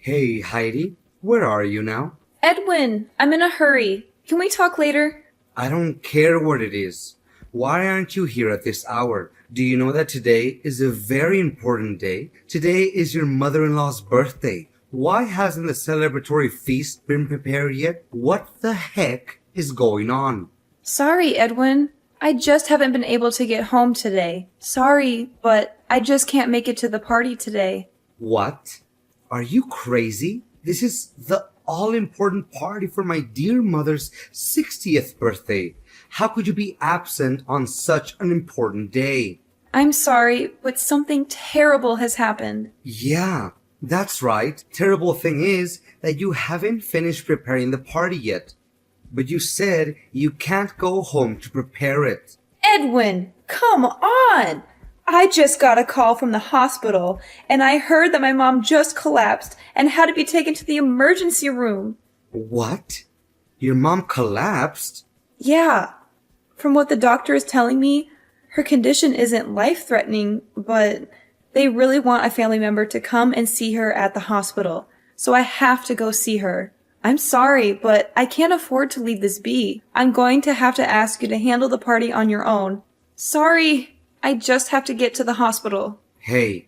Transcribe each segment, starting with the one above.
Hey, Heidi, where are you now? Edwin, I'm in a hurry. Can we talk later? I don't care what it is. Why aren't you here at this hour? Do you know that today is a very important day? Today is your mother-in-law's birthday. Why hasn't the celebratory feast been prepared yet? What the heck is going on? Sorry, Edwin. I just haven't been able to get home today. Sorry, but I just can't make it to the party today. What? Are you crazy? This is the all-important party for my dear mother's 60th birthday. How could you be absent on such an important day? I'm sorry, but something terrible has happened. Yeah, that's right. Terrible thing is that you haven't finished preparing the party yet. But you said you can't go home to prepare it. Edwin, come on! I just got a call from the hospital, and I heard that my mom just collapsed and had to be taken to the emergency room. What? Your mom collapsed? Yeah. From what the doctor is telling me, her condition isn't life-threatening, but they really want a family member to come and see her at the hospital, so I have to go see her. I'm sorry, but I can't afford to leave this be. I'm going to have to ask you to handle the party on your own. Sorry, I just have to get to the hospital. Hey,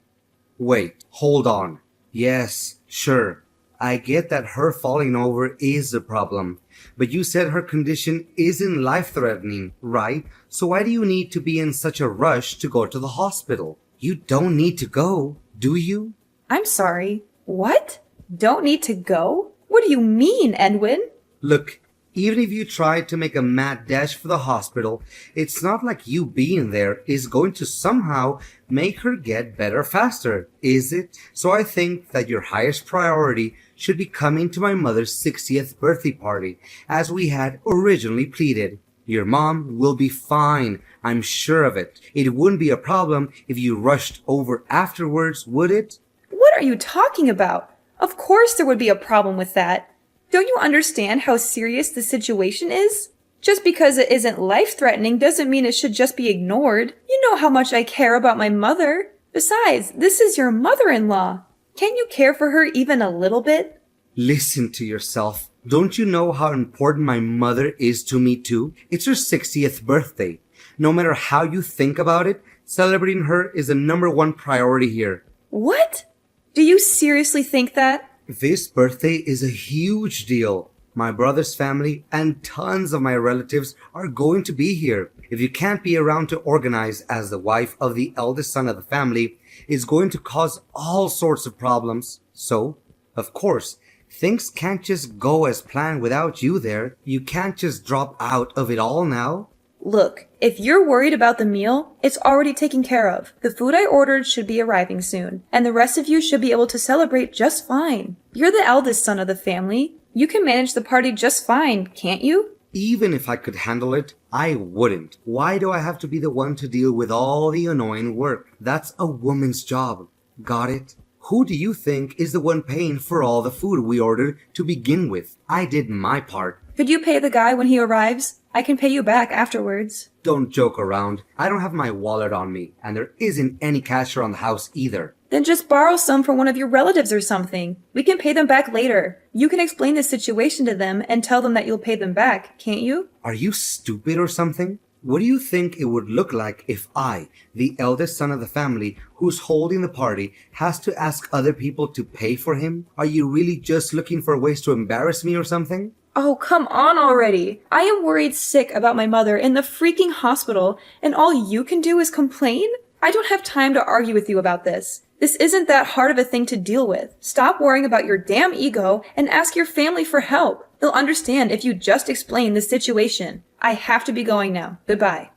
wait, hold on. Yes, sure. I get that her falling over is a problem. But you said her condition isn't life-threatening, right? So why do you need to be in such a rush to go to the hospital? You don't need to go, do you? I'm sorry. What? Don't need to go? What do you mean, Edwin? Look, even if you tried to make a mad dash for the hospital, it's not like you being there is going to somehow make her get better faster, is it? So I think that your highest priority should be coming to my mother's 60th birthday party, as we had originally pleaded. Your mom will be fine, I'm sure of it. It wouldn't be a problem if you rushed over afterwards, would it? What are you talking about? Of course there would be a problem with that. Don't you understand how serious the situation is? Just because it isn't life-threatening doesn't mean it should just be ignored. You know how much I care about my mother. Besides, this is your mother-in-law. Can't you care for her even a little bit? Listen to yourself. Don't you know how important my mother is to me too? It's her 60th birthday. No matter how you think about it, celebrating her is the number one priority here. What? Do you seriously think that? This birthday is a huge deal. My brother's family and tons of my relatives are going to be here. If you can't be around to organize as the wife of the eldest son of the family, it's going to cause all sorts of problems. So, of course, things can't just go as planned without you there. You can't just drop out of it all now. Look, if you're worried about the meal, it's already taken care of. The food I ordered should be arriving soon, and the rest of you should be able to celebrate just fine. You're the eldest son of the family. You can manage the party just fine, can't you? Even if I could handle it, I wouldn't. Why do I have to be the one to deal with all the annoying work? That's a woman's job. Got it? Who do you think is the one paying for all the food we ordered to begin with? I did my part. Could you pay the guy when he arrives? I can pay you back afterwards. Don't joke around. I don't have my wallet on me, and there isn't any cash around the house either. Then just borrow some from one of your relatives or something. We can pay them back later. You can explain the situation to them and tell them that you'll pay them back, can't you? Are you stupid or something? What do you think it would look like if I, the eldest son of the family who's holding the party, has to ask other people to pay for him? Are you really just looking for ways to embarrass me or something? Oh, come on already. I am worried sick about my mother in the freaking hospital, and all you can do is complain? I don't have time to argue with you about this. This isn't that hard of a thing to deal with. Stop worrying about your damn ego and ask your family for help. They'll understand if you just explain the situation. I have to be going now. Goodbye.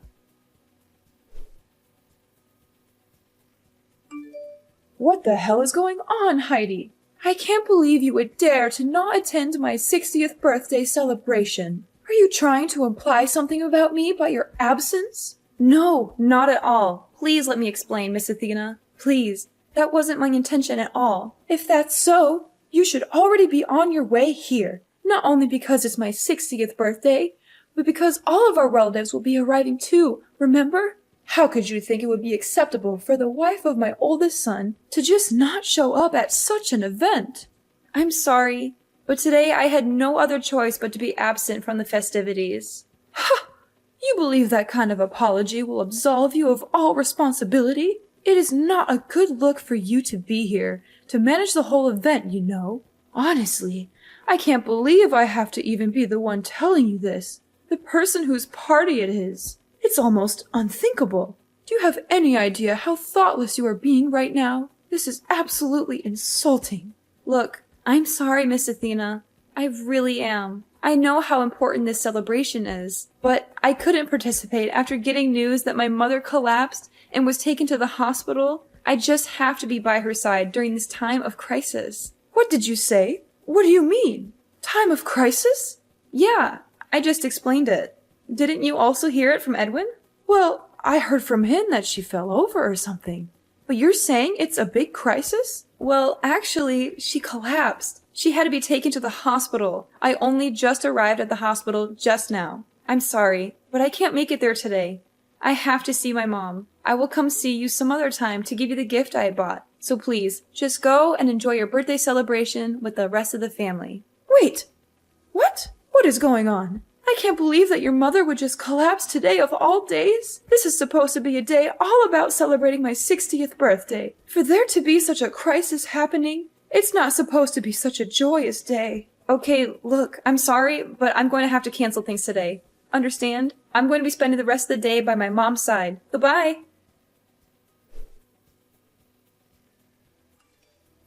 What the hell is going on, Heidi? I can't believe you would dare to not attend my 60th birthday celebration. Are you trying to imply something about me by your absence? No, not at all. Please let me explain, Miss Athena. Please. That wasn't my intention at all. If that's so, you should already be on your way here. Not only because it's my 60th birthday, but because all of our relatives will be arriving too, remember? How could you think it would be acceptable for the wife of my oldest son to just not show up at such an event? I'm sorry, but today I had no other choice but to be absent from the festivities. Ha! You believe that kind of apology will absolve you of all responsibility? It is not a good look for you to be here, to manage the whole event, you know. Honestly, I can't believe I have to even be the one telling you this. The person whose party it is. It's almost unthinkable. Do you have any idea how thoughtless you are being right now? This is absolutely insulting. Look, I'm sorry, Miss Athena. I really am. I know how important this celebration is, but I couldn't participate after getting news that my mother collapsed and was taken to the hospital. I just have to be by her side during this time of crisis. What did you say? What do you mean? Time of crisis? Yeah, I just explained it. Didn't you also hear it from Edwin? Well, I heard from him that she fell over or something. But you're saying it's a big crisis? Well, actually, she collapsed. She had to be taken to the hospital. I only just arrived at the hospital just now. I'm sorry, but I can't make it there today. I have to see my mom. I will come see you some other time to give you the gift I had bought. So please, just go and enjoy your birthday celebration with the rest of the family. Wait! What? What is going on? I can't believe that your mother would just collapse today of all days. This is supposed to be a day all about celebrating my 60th birthday. For there to be such a crisis happening, it's not supposed to be such a joyous day. Okay, look, I'm sorry, but I'm going to have to cancel things today. Understand? I'm going to be spending the rest of the day by my mom's side. Goodbye.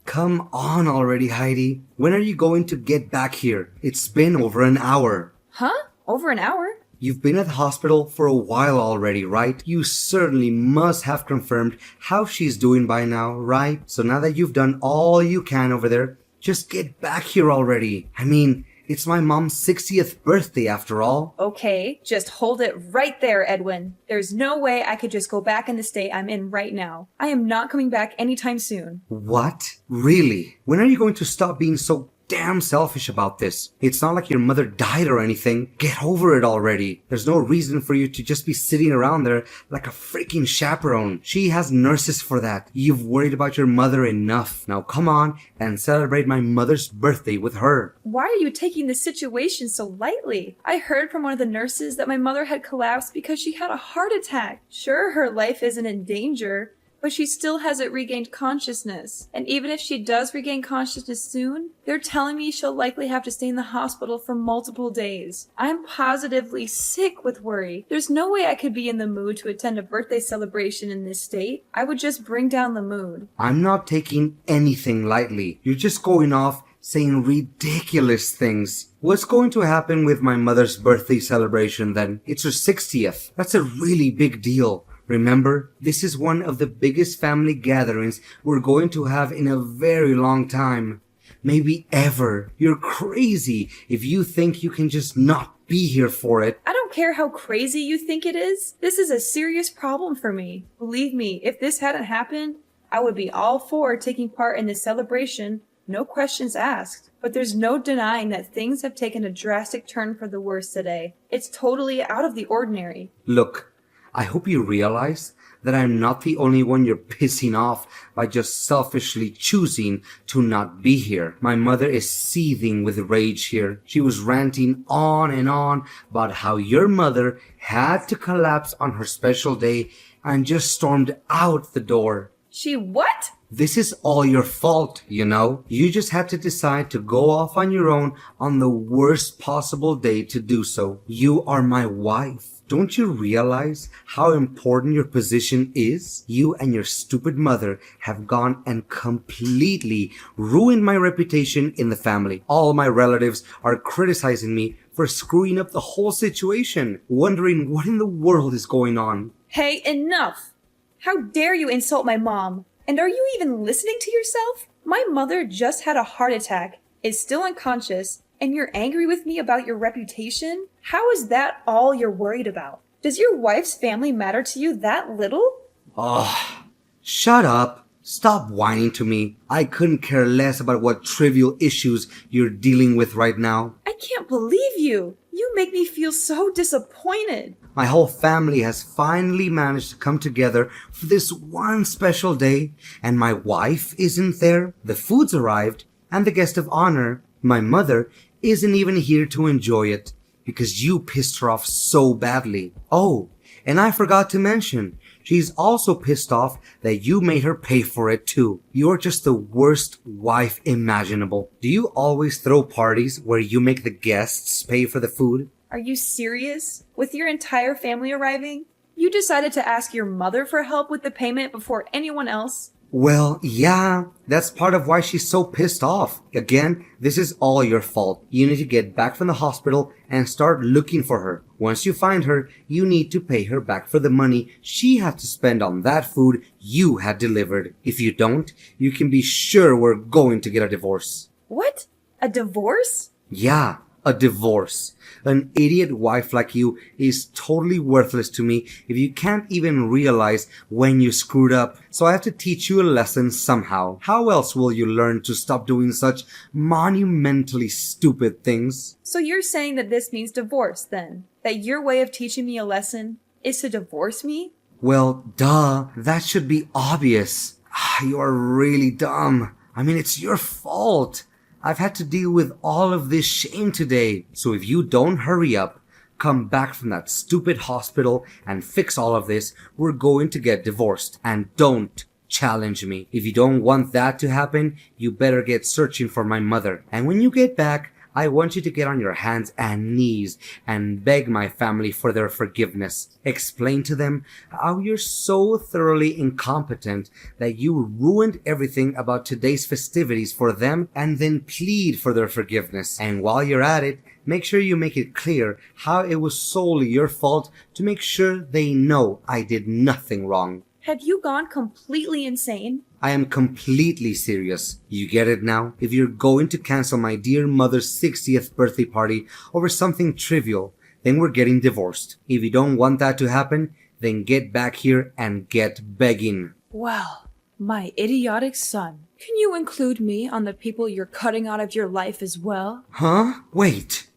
Come on already, Heidi. When are you going to get back here? It's been over an hour. Huh? Over an hour? You've been at the hospital for a while already, right? You certainly must have confirmed how she's doing by now, right? So now that you've done all you can over there, just get back here already. I mean, it's my mom's 60th birthday after all. Okay, just hold it right there, Edwin. There's no way I could just go back in the state I'm in right now. I am not coming back anytime soon. What? Really? When are you going to stop being so damn selfish about this? It's not like your mother died or anything. Get over it already. There's no reason for you to just be sitting around there like a freaking chaperone. She has nurses for that. You've worried about your mother enough. Now come on and celebrate my mother's birthday with her. Why are you taking this situation so lightly? I heard from one of the nurses that my mother had collapsed because she had a heart attack. Sure, her life isn't in danger, but she still hasn't regained consciousness. And even if she does regain consciousness soon, they're telling me she'll likely have to stay in the hospital for multiple days. I'm positively sick with worry. There's no way I could be in the mood to attend a birthday celebration in this state. I would just bring down the mood. I'm not taking anything lightly. You're just going off saying ridiculous things. What's going to happen with my mother's birthday celebration then? It's her 60th. That's a really big deal. Remember, this is one of the biggest family gatherings we're going to have in a very long time. Maybe ever. You're crazy if you think you can just not be here for it. I don't care how crazy you think it is. This is a serious problem for me. Believe me, if this hadn't happened, I would be all for taking part in this celebration. No questions asked. But there's no denying that things have taken a drastic turn for the worse today. It's totally out of the ordinary. Look, I hope you realize that I'm not the only one you're pissing off by just selfishly choosing to not be here. My mother is seething with rage here. She was ranting on and on about how your mother had to collapse on her special day and just stormed out the door. She what? This is all your fault, you know? You just had to decide to go off on your own on the worst possible day to do so. You are my wife. Don't you realize how important your position is? You and your stupid mother have gone and completely ruined my reputation in the family. All my relatives are criticizing me for screwing up the whole situation, wondering what in the world is going on. Hey, enough! How dare you insult my mom? And are you even listening to yourself? My mother just had a heart attack, is still unconscious, and you're angry with me about your reputation? How is that all you're worried about? Does your wife's family matter to you that little? Oh, shut up. Stop whining to me. I couldn't care less about what trivial issues you're dealing with right now. I can't believe you. You make me feel so disappointed. My whole family has finally managed to come together for this one special day, and my wife isn't there. The food's arrived, And the guest of honor, my mother, isn't even here to enjoy it because you pissed her off so badly. Oh, and I forgot to mention, she's also pissed off that you made her pay for it too. You're just the worst wife imaginable. Do you always throw parties where you make the guests pay for the food? Are you serious? With your entire family arriving? You decided to ask your mother for help with the payment before anyone else? Well, yeah, that's part of why she's so pissed off. Again, this is all your fault. You need to get back from the hospital and start looking for her. Once you find her, you need to pay her back for the money she had to spend on that food you had delivered. If you don't, you can be sure we're going to get a divorce. What? A divorce? Yeah, a divorce. An idiot wife like you is totally worthless to me if you can't even realize when you screwed up. So I have to teach you a lesson somehow. How else will you learn to stop doing such monumentally stupid things? So you're saying that this means divorce, then? That your way of teaching me a lesson is to divorce me? Well, duh. That should be obvious. You are really dumb. I mean, it's your fault. I've had to deal with all of this shame today. So if you don't hurry up, come back from that stupid hospital and fix all of this, we're going to get divorced. And don't challenge me. If you don't want that to happen, you better get searching for my mother. And when you get back, I want you to get on your hands and knees and beg my family for their forgiveness. Explain to them how you're so thoroughly incompetent that you ruined everything about today's festivities for them, and then plead for their forgiveness. And while you're at it, make sure you make it clear how it was solely your fault to make sure they know I did nothing wrong. Have you gone completely insane? I am completely serious. You get it now? If you're going to cancel my dear mother's 60th birthday party over something trivial, then we're getting divorced. If you don't want that to happen, then get back here and get begging. Well, my idiotic son. Can you include me on the people you're cutting out of your life as well? Huh? Wait.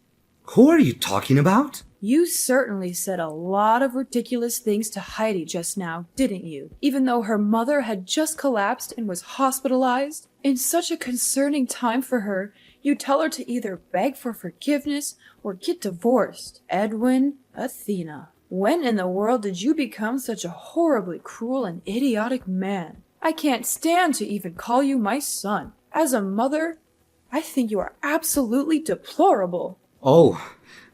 Who are you talking about? You certainly said a lot of ridiculous things to Heidi just now, didn't you? Even though her mother had just collapsed and was hospitalized? In such a concerning time for her, you tell her to either beg for forgiveness or get divorced. Edwin, Athena, when in the world did you become such a horribly cruel and idiotic man? I can't stand to even call you my son. As a mother, I think you are absolutely deplorable. Oh,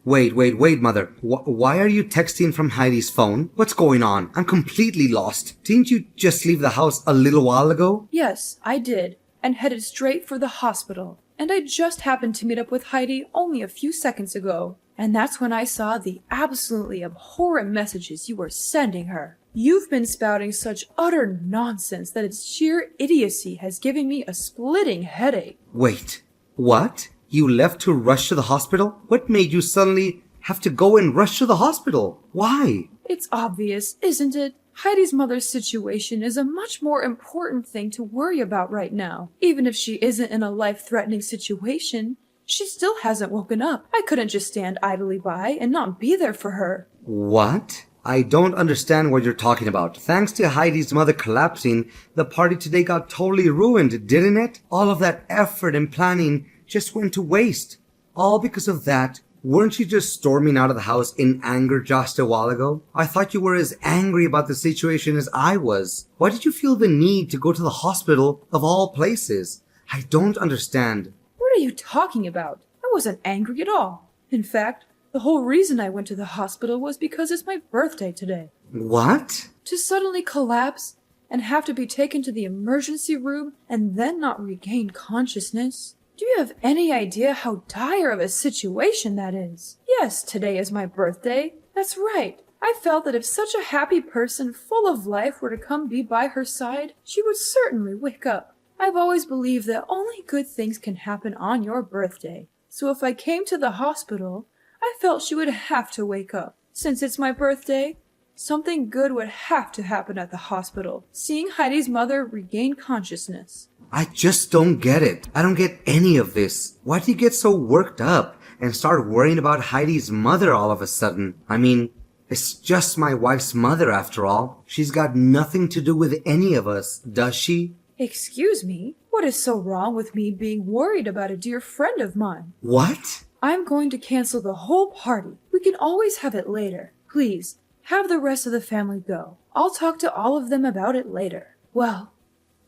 wait, mother. Why are you texting from Heidi's phone? What's going on? I'm completely lost. Didn't you just leave the house a little while ago? Yes, I did, and headed straight for the hospital. And I just happened to meet up with Heidi only a few seconds ago. And that's when I saw the absolutely abhorrent messages you were sending her. You've been spouting such utter nonsense that its sheer idiocy has given me a splitting headache. Wait, what? You left to rush to the hospital? What made you suddenly have to go and rush to the hospital? Why? It's obvious, isn't it? Heidi's mother's situation is a much more important thing to worry about right now. Even if she isn't in a life-threatening situation, she still hasn't woken up. I couldn't just stand idly by and not be there for her. What? I don't understand what you're talking about. Thanks to Heidi's mother collapsing, the party today got totally ruined, didn't it? All of that effort and planning just went to waste. All because of that. Weren't you just storming out of the house in anger just a while ago? I thought you were as angry about the situation as I was. Why did you feel the need to go to the hospital of all places? I don't understand. What are you talking about? I wasn't angry at all. In fact, the whole reason I went to the hospital was because it's my birthday today. What? To suddenly collapse and have to be taken to the emergency room and then not regain consciousness. Do you have any idea how dire of a situation that is? Yes, today is my birthday. That's right. I felt that if such a happy person full of life were to come be by her side, she would certainly wake up. I've always believed that only good things can happen on your birthday. So if I came to the hospital, I felt she would have to wake up. Since it's my birthday, something good would have to happen at the hospital, seeing Heidi's mother regain consciousness. I just don't get it. I don't get any of this. Why do you get so worked up and start worrying about Heidi's mother all of a sudden? I mean, it's just my wife's mother after all. She's got nothing to do with any of us, does she? Excuse me? What is so wrong with me being worried about a dear friend of mine? What? I'm going to cancel the whole party. We can always have it later. Please, have the rest of the family go. I'll talk to all of them about it later. Well,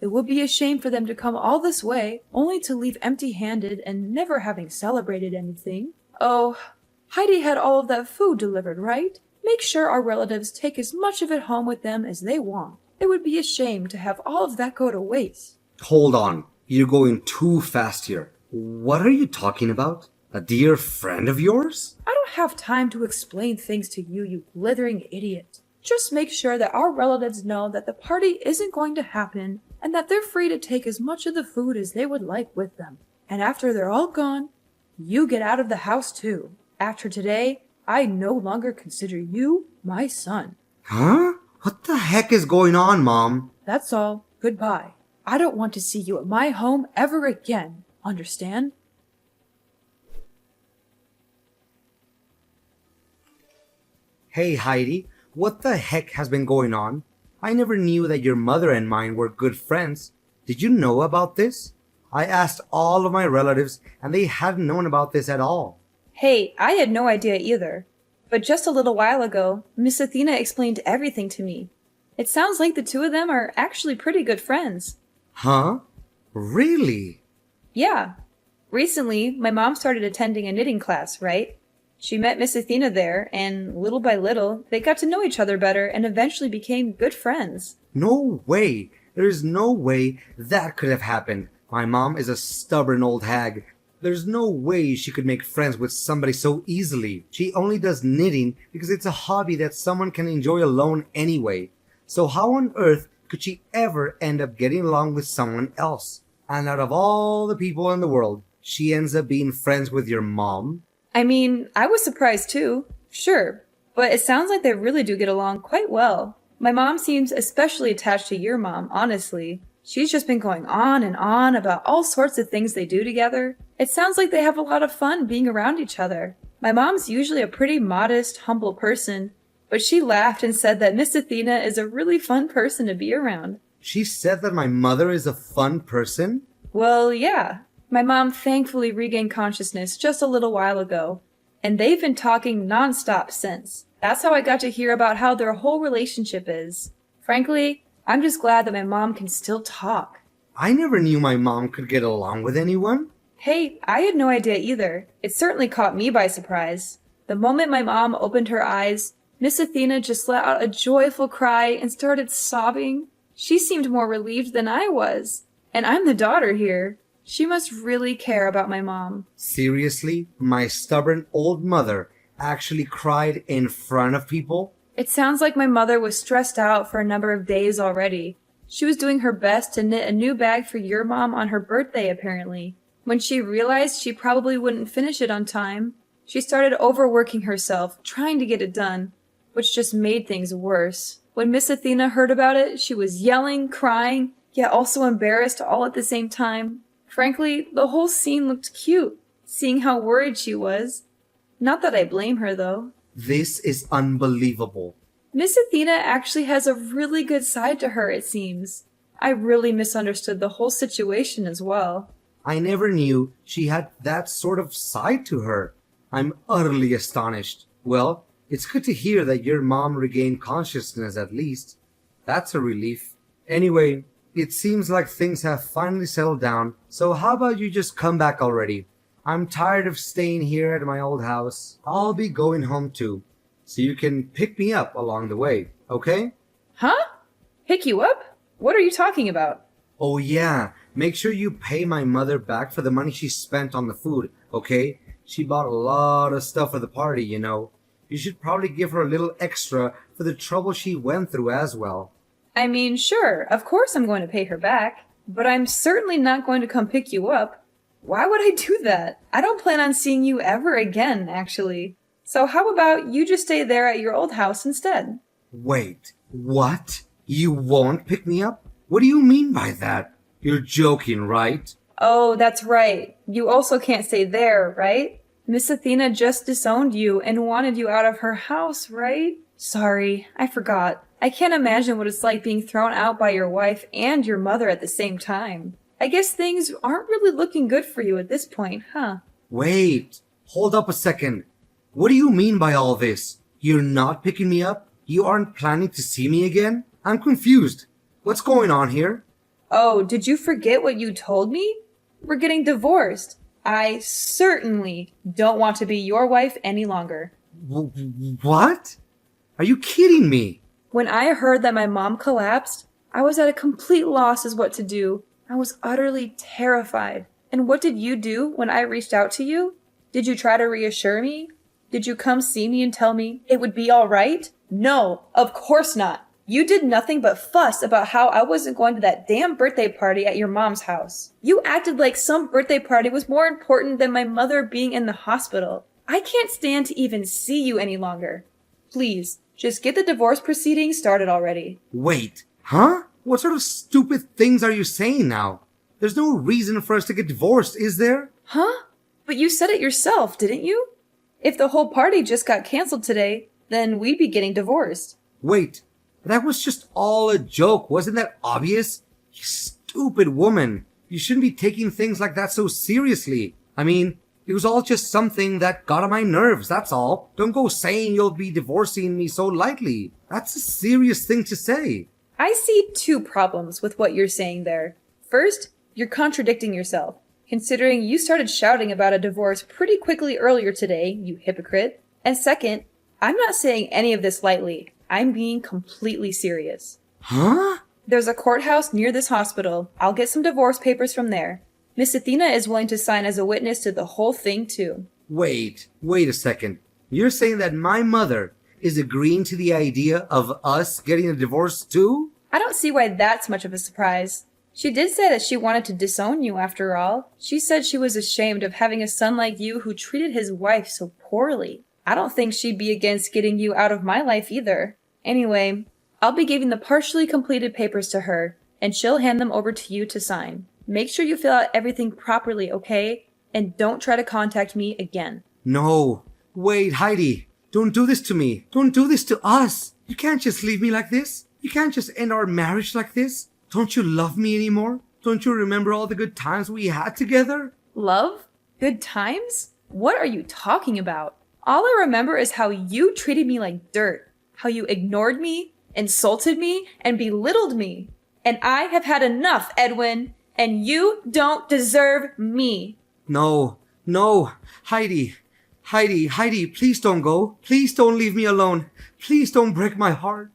it would be a shame for them to come all this way, only to leave empty-handed and never having celebrated anything. Oh, Heidi had all of that food delivered, right? Make sure our relatives take as much of it home with them as they want. It would be a shame to have all of that go to waste. Hold on. You're going too fast here. What are you talking about? A dear friend of yours? I don't have time to explain things to you, you blithering idiot. Just make sure that our relatives know that the party isn't going to happen and that they're free to take as much of the food as they would like with them. And after they're all gone, you get out of the house too. After today, I no longer consider you my son. Huh? What the heck is going on, Mom? That's all. Goodbye. I don't want to see you at my home ever again. Understand? Hey, Heidi, what the heck has been going on? I never knew that your mother and mine were good friends. Did you know about this? I asked all of my relatives, and they hadn't known about this at all. Hey, I had no idea either. But just a little while ago, Miss Athena explained everything to me. It sounds like the two of them are actually pretty good friends. Huh? Really? Yeah. Recently, my mom started attending a knitting class, right? She met Miss Athena there, and little by little, they got to know each other better and eventually became good friends. No way. There is no way that could have happened. My mom is a stubborn old hag. There's no way she could make friends with somebody so easily. She only does knitting because it's a hobby that someone can enjoy alone anyway. So how on earth could she ever end up getting along with someone else? And out of all the people in the world, she ends up being friends with your mom? I mean, I was surprised too. Sure. But it sounds like they really do get along quite well. My mom seems especially attached to your mom, honestly. She's just been going on and on about all sorts of things they do together. It sounds like they have a lot of fun being around each other. My mom's usually a pretty modest, humble person, but she laughed and said that Miss Athena is a really fun person to be around. She said that my mother is a fun person? Well, yeah. My mom thankfully regained consciousness just a little while ago, and they've been talking nonstop since. That's how I got to hear about how their whole relationship is. Frankly, I'm just glad that my mom can still talk. I never knew my mom could get along with anyone. Hey, I had no idea either. It certainly caught me by surprise. The moment my mom opened her eyes, Miss Athena just let out a joyful cry and started sobbing. She seemed more relieved than I was. And I'm the daughter here. She must really care about my mom. Seriously? My stubborn old mother actually cried in front of people? It sounds like my mother was stressed out for a number of days already. She was doing her best to knit a new bag for your mom on her birthday, apparently. When she realized she probably wouldn't finish it on time, she started overworking herself, trying to get it done, which just made things worse. When Miss Athena heard about it, she was yelling, crying, yet also embarrassed all at the same time. Frankly, the whole scene looked cute, seeing how worried she was. Not that I blame her, though. This is unbelievable. Miss Athena actually has a really good side to her, it seems. I really misunderstood the whole situation as well. I never knew she had that sort of side to her. I'm utterly astonished. Well, it's good to hear that your mom regained consciousness at least. That's a relief. Anyway, it seems like things have finally settled down, so how about you just come back already? I'm tired of staying here at my old house. I'll be going home too, so you can pick me up along the way, okay? Huh? Pick you up? What are you talking about? Oh yeah, make sure you pay my mother back for the money she spent on the food, okay? She bought a lot of stuff for the party, you know. You should probably give her a little extra for the trouble she went through as well. I mean, sure, of course I'm going to pay her back, but I'm certainly not going to come pick you up. Why would I do that? I don't plan on seeing you ever again, actually. So how about you just stay there at your old house instead? Wait, what? You won't pick me up? What do you mean by that? You're joking, right? Oh, that's right. You also can't stay there, right? Miss Athena just disowned you and wanted you out of her house, right? Sorry, I forgot. I can't imagine what it's like being thrown out by your wife and your mother at the same time. I guess things aren't really looking good for you at this point, huh? Wait, hold up a second. What do you mean by all this? You're not picking me up? You aren't planning to see me again? I'm confused. What's going on here? Oh, did you forget what you told me? We're getting divorced. I certainly don't want to be your wife any longer. What? Are you kidding me? When I heard that my mom collapsed, I was at a complete loss as what to do. I was utterly terrified. And what did you do when I reached out to you? Did you try to reassure me? Did you come see me and tell me it would be all right? No, of course not. You did nothing but fuss about how I wasn't going to that damn birthday party at your mom's house. You acted like some birthday party was more important than my mother being in the hospital. I can't stand to even see you any longer. Please, just get the divorce proceedings started already. Wait, huh? What sort of stupid things are you saying now? There's no reason for us to get divorced, is there? Huh? But you said it yourself, didn't you? If the whole party just got canceled today, then we'd be getting divorced. Wait, that was just all a joke. Wasn't that obvious? You stupid woman. You shouldn't be taking things like that so seriously. I mean, it was all just something that got on my nerves, that's all. Don't go saying you'll be divorcing me so lightly. That's a serious thing to say. I see two problems with what you're saying there. First, you're contradicting yourself, considering you started shouting about a divorce pretty quickly earlier today, you hypocrite. And second, I'm not saying any of this lightly. I'm being completely serious. Huh? There's a courthouse near this hospital. I'll get some divorce papers from there. Miss Athena is willing to sign as a witness to the whole thing, too. Wait a second. You're saying that my mother is agreeing to the idea of us getting a divorce too? I don't see why that's much of a surprise. She did say that she wanted to disown you after all. She said she was ashamed of having a son like you who treated his wife so poorly. I don't think she'd be against getting you out of my life either. Anyway, I'll be giving the partially completed papers to her, and she'll hand them over to you to sign. Make sure you fill out everything properly, okay? And don't try to contact me again. No. Wait, Heidi. Don't do this to me. Don't do this to us. You can't just leave me like this. You can't just end our marriage like this. Don't you love me anymore? Don't you remember all the good times we had together? Love? Good times? What are you talking about? All I remember is how you treated me like dirt. How you ignored me, insulted me, and belittled me. And I have had enough, Edwin. And you don't deserve me. No. Heidi, please don't go. Please don't leave me alone. Please don't break my heart.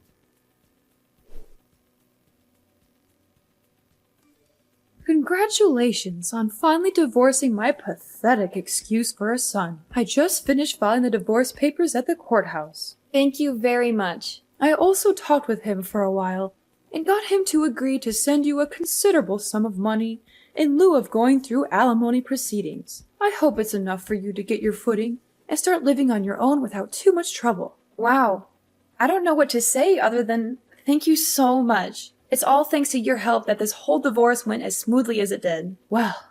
Congratulations on finally divorcing my pathetic excuse for a son. I just finished filing the divorce papers at the courthouse. Thank you very much. I also talked with him for a while and got him to agree to send you a considerable sum of money in lieu of going through alimony proceedings. I hope it's enough for you to get your footing and start living on your own without too much trouble. Wow. I don't know what to say other than thank you so much. It's all thanks to your help that this whole divorce went as smoothly as it did. Well,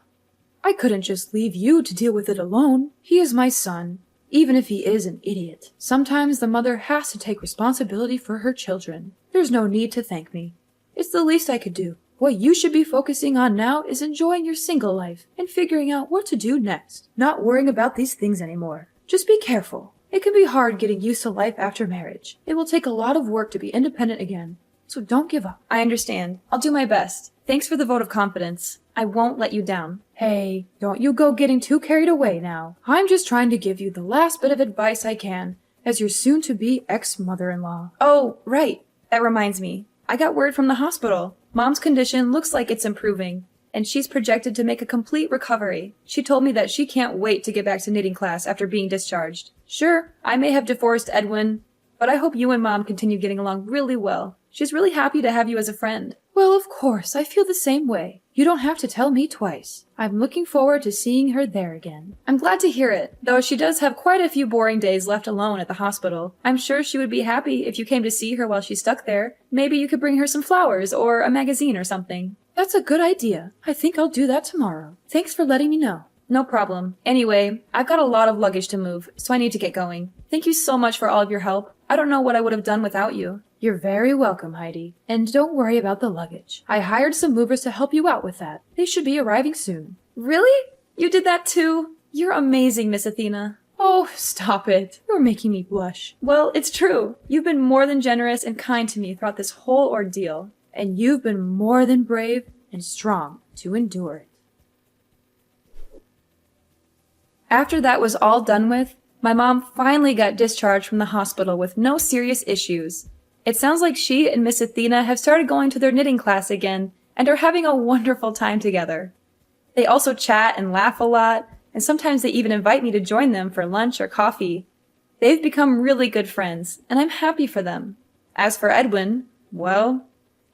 I couldn't just leave you to deal with it alone. He is my son, even if he is an idiot. Sometimes the mother has to take responsibility for her children. There's no need to thank me. It's the least I could do. What you should be focusing on now is enjoying your single life and figuring out what to do next. Not worrying about these things anymore. Just be careful. It can be hard getting used to life after marriage. It will take a lot of work to be independent again. So don't give up. I understand. I'll do my best. Thanks for the vote of confidence. I won't let you down. Hey, don't you go getting too carried away now. I'm just trying to give you the last bit of advice I can as your soon-to-be ex-mother-in-law. Oh, right. That reminds me. I got word from the hospital. Mom's condition looks like it's improving, and she's projected to make a complete recovery. She told me that she can't wait to get back to knitting class after being discharged. Sure, I may have divorced Edwin, but I hope you and Mom continue getting along really well. She's really happy to have you as a friend. Well, of course, I feel the same way. You don't have to tell me twice. I'm looking forward to seeing her there again. I'm glad to hear it, though she does have quite a few boring days left alone at the hospital. I'm sure she would be happy if you came to see her while she's stuck there. Maybe you could bring her some flowers or a magazine or something. That's a good idea. I think I'll do that tomorrow. Thanks for letting me know. No problem. Anyway, I've got a lot of luggage to move, so I need to get going. Thank you so much for all of your help. I don't know what I would have done without you. You're very welcome, Heidi. And don't worry about the luggage. I hired some movers to help you out with that. They should be arriving soon. Really? You did that too? You're amazing, Miss Athena. Oh, stop it. You're making me blush. Well, it's true. You've been more than generous and kind to me throughout this whole ordeal. And you've been more than brave and strong to endure it. After that was all done with, my mom finally got discharged from the hospital with no serious issues. It sounds like she and Miss Athena have started going to their knitting class again and are having a wonderful time together. They also chat and laugh a lot, and sometimes they even invite me to join them for lunch or coffee. They've become really good friends, and I'm happy for them. As for Edwin, well,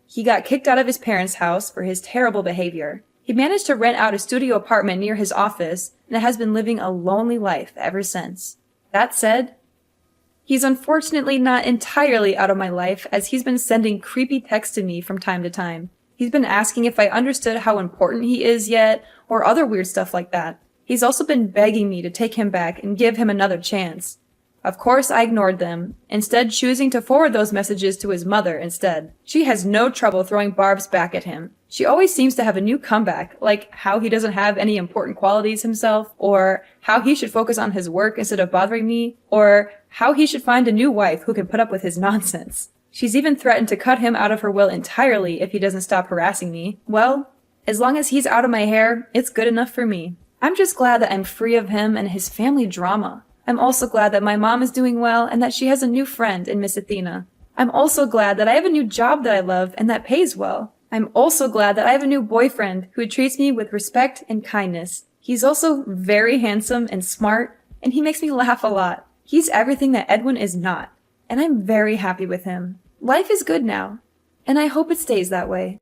he got kicked out of his parents' house for his terrible behavior. He managed to rent out a studio apartment near his office and has been living a lonely life ever since. That said, he's unfortunately not entirely out of my life, as he's been sending creepy texts to me from time to time. He's been asking if I understood how important he is yet, or other weird stuff like that. He's also been begging me to take him back and give him another chance. Of course, I ignored them, instead choosing to forward those messages to his mother instead. She has no trouble throwing barbs back at him. She always seems to have a new comeback, like how he doesn't have any important qualities himself, or how he should focus on his work instead of bothering me, or how he should find a new wife who can put up with his nonsense. She's even threatened to cut him out of her will entirely if he doesn't stop harassing me. Well, as long as he's out of my hair, it's good enough for me. I'm just glad that I'm free of him and his family drama. I'm also glad that my mom is doing well and that she has a new friend in Miss Athena. I'm also glad that I have a new job that I love and that pays well. I'm also glad that I have a new boyfriend who treats me with respect and kindness. He's also very handsome and smart, and he makes me laugh a lot. He's everything that Edwin is not, and I'm very happy with him. Life is good now, and I hope it stays that way.